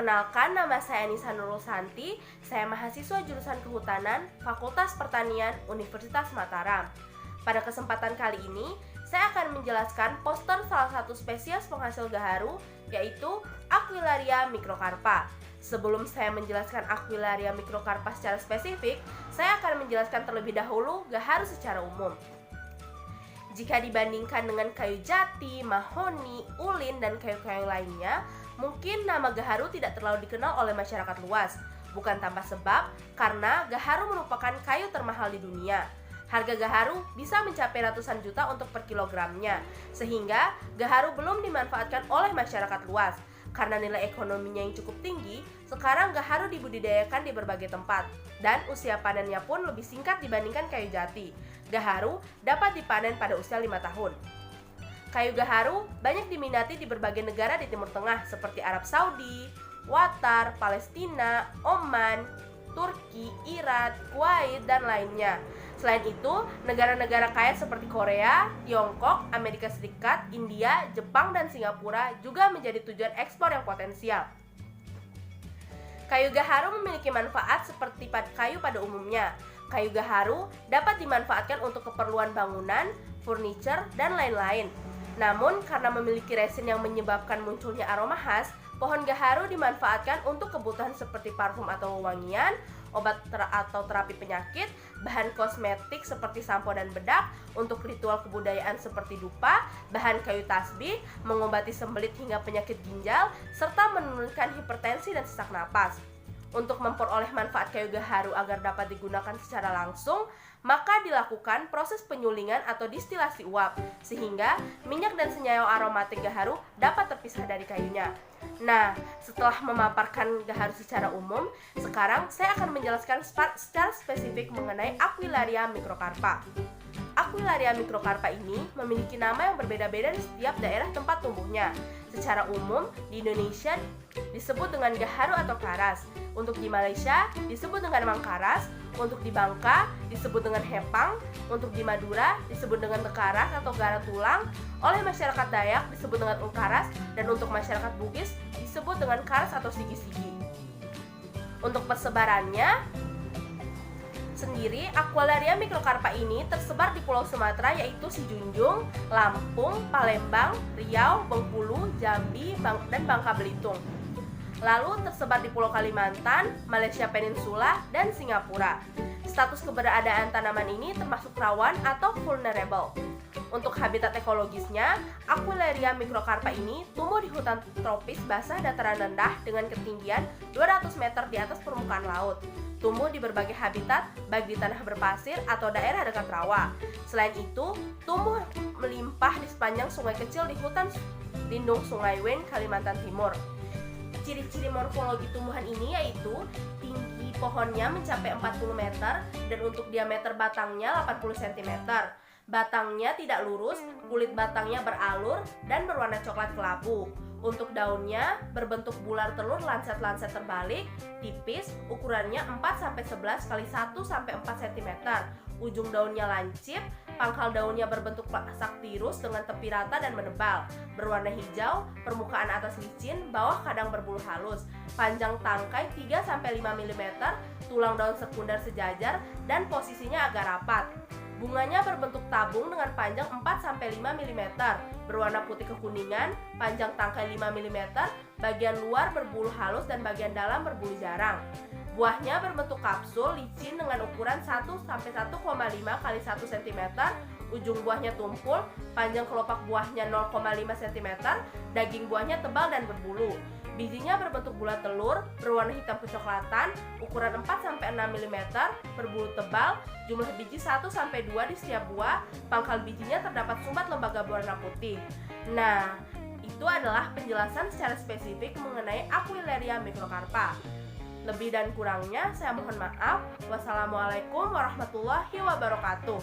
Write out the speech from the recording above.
Perkenalkan, nama saya Anissa Nurul Santi. Saya mahasiswa jurusan Kehutanan, Fakultas Pertanian, Universitas Mataram. Pada kesempatan kali ini, saya akan menjelaskan poster salah satu spesies penghasil gaharu, yaitu Aquilaria microcarpa. Sebelum saya menjelaskan Aquilaria microcarpa secara spesifik, saya akan menjelaskan terlebih dahulu gaharu secara umum. Jika dibandingkan dengan kayu jati, mahoni, ulin, dan kayu-kayu lainnya, mungkin nama gaharu tidak terlalu dikenal oleh masyarakat luas. Bukan tanpa sebab, karena gaharu merupakan kayu termahal di dunia. Harga gaharu bisa mencapai ratusan juta untuk per kilogramnya, sehingga gaharu belum dimanfaatkan oleh masyarakat luas. Karena nilai ekonominya yang cukup tinggi, sekarang gaharu dibudidayakan di berbagai tempat, dan usia panennya pun lebih singkat dibandingkan kayu jati. Gaharu dapat dipanen pada usia 5 tahun. Kayu gaharu banyak diminati di berbagai negara di Timur Tengah seperti Arab Saudi, Qatar, Palestina, Oman, Turki, Iran, Kuwait, dan lainnya. Selain itu, negara-negara kaya seperti Korea, Tiongkok, Amerika Serikat, India, Jepang, dan Singapura juga menjadi tujuan ekspor yang potensial. Kayu gaharu memiliki manfaat seperti kayu pada umumnya. Kayu gaharu dapat dimanfaatkan untuk keperluan bangunan, furniture, dan lain-lain. Namun, karena memiliki resin yang menyebabkan munculnya aroma khas, pohon gaharu dimanfaatkan untuk kebutuhan seperti parfum atau wewangian, obat atau terapi penyakit, bahan kosmetik seperti sampo dan bedak, untuk ritual kebudayaan seperti dupa, bahan kayu tasbih, mengobati sembelit hingga penyakit ginjal, serta menurunkan hipertensi dan sesak napas. Untuk memperoleh manfaat kayu gaharu agar dapat digunakan secara langsung, maka dilakukan proses penyulingan atau distilasi uap, sehingga minyak dan senyawa aromatik gaharu dapat terpisah dari kayunya. Nah, setelah memaparkan gaharu secara umum, sekarang saya akan menjelaskan secara spesifik mengenai Aquilaria microcarpa. Aquilaria microcarpa ini memiliki nama yang berbeda-beda di setiap daerah tempat tumbuhnya. Secara umum, di Indonesia disebut dengan gaharu atau karas. Untuk di Malaysia disebut dengan mangkaras, untuk di Bangka disebut dengan hepang, untuk di Madura disebut dengan tekaras atau gara tulang, oleh masyarakat Dayak disebut dengan ungkaras, dan untuk masyarakat Bugis disebut dengan karas atau sigi-sigi. Untuk persebarannya sendiri, Aquilaria microcarpa ini tersebar di Pulau Sumatera, yaitu Sijunjung, Lampung, Palembang, Riau, Bengkulu, Jambi, dan Bangka Belitung. Lalu tersebar di Pulau Kalimantan, Malaysia Peninsula, dan Singapura. Status keberadaan tanaman ini termasuk rawan atau vulnerable. Untuk habitat ekologisnya, Aquilaria microcarpa ini tumbuh di hutan tropis basah dataran rendah dengan ketinggian 200 meter di atas permukaan laut. Tumbuh di berbagai habitat, baik di tanah berpasir atau daerah dekat rawa. Selain itu, tumbuh melimpah di sepanjang sungai kecil di hutan lindung Sungai Wen, Kalimantan Timur. Ciri-ciri morfologi tumbuhan ini yaitu tinggi pohonnya mencapai 40 meter dan untuk diameter batangnya 80 cm. Batangnya tidak lurus, kulit batangnya beralur dan berwarna coklat kelabu. Untuk daunnya berbentuk bular telur lancet-lancet terbalik, tipis, ukurannya 4-11 x 1-4 cm. Ujung daunnya lancip, pangkal daunnya berbentuk pasak tirus dengan tepi rata dan menebal, berwarna hijau, permukaan atas licin, bawah kadang berbulu halus, panjang tangkai 3-5 mm, tulang daun sekunder sejajar, dan posisinya agak rapat. Bunganya berbentuk tabung dengan panjang 4-5 mm, berwarna putih kekuningan, panjang tangkai 5 mm, bagian luar berbulu halus dan bagian dalam berbulu jarang. Buahnya berbentuk kapsul licin dengan ukuran 1-1,5 x 1 cm, ujung buahnya tumpul, panjang kelopak buahnya 0,5 cm, daging buahnya tebal dan berbulu. Bijinya berbentuk bulat telur, berwarna hitam kecoklatan, ukuran 4-6 mm, berbulu tebal, jumlah biji 1-2 di setiap buah, pangkal bijinya terdapat sumbat lembaga berwarna putih. Nah, itu adalah penjelasan secara spesifik mengenai Aquilaria microcarpa. Lebih dan kurangnya saya mohon maaf. Wassalamualaikum warahmatullahi wabarakatuh.